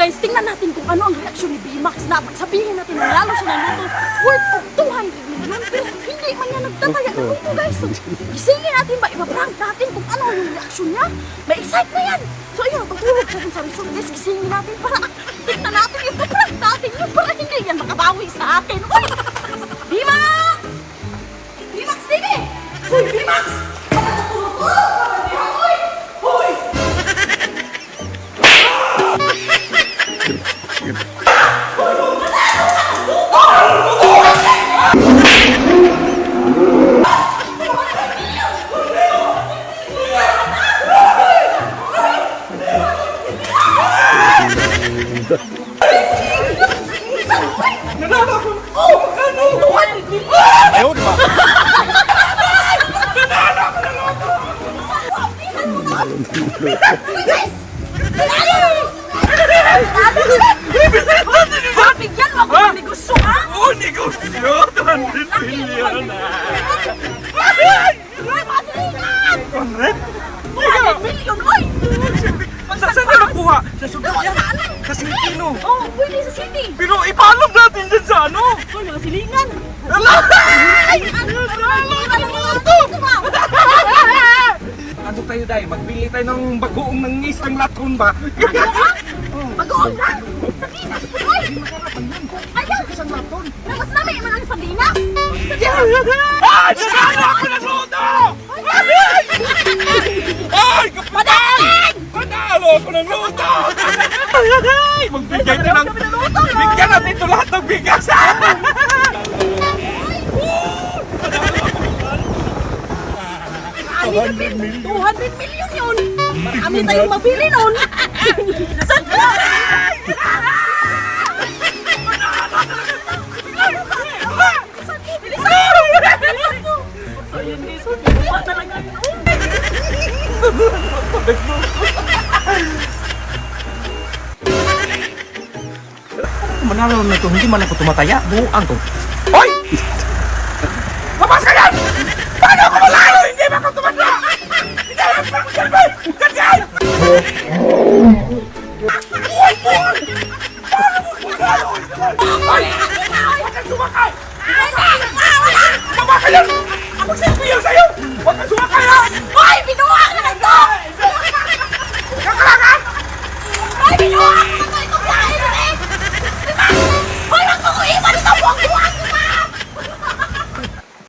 guys, tingnan natin kung ano ang reaksyon ni B-Max na sabihin natin na lalo siya ng luto worth of 200 million pero hindi man niya nagtataya ng luto guys. So, gisingin natin ba, ipaprank natin kung ano yung reaksyon niya? May excite na yan. So ayun, tutulog siya dun sa resort guys, gisingin natin para tingnan natin yung prank natin yun para hindi yan makabawi sa akin. Uy! B-Max! B-Max TV! Uy, B-Max! Ayaw, di ba? Bigyan mo ako ng negosyo, ha? Oh, negosyo! 200 million na! 200 million, oy! Saan na nakuha? Sa sugat yan? Sa city, no? Oo, pwede sa city. Pero ipaalam natin dyan sa ano? Oy, mga silingan. Ano tayo, Day? Magbili tayo ng bagoong ng isang latron ba? Bagoong lang. Sa Pinas, oy! Ayaw! Isang latron? Namas namin man ang sardinas. Ah! Nagano ako ng luto! Ay! Madaling! Panalo ako ng luto! Magbigay tayo ng... Bigyan natin ito lahat ng bigas! Marami na 200 million yun. Marami tayong mabili nun. Saan ka? So yun guys, buwa talaga yun. Manalo na ito, hindi man ako tumataya. Buang ko. Hoy! Labas ka yan! Paano ako malalo? Hindi ba ako tumataya? Hindi ba ako tumataya? Ganyan! Buhay! Buhay! Paano mo malalo? Ay!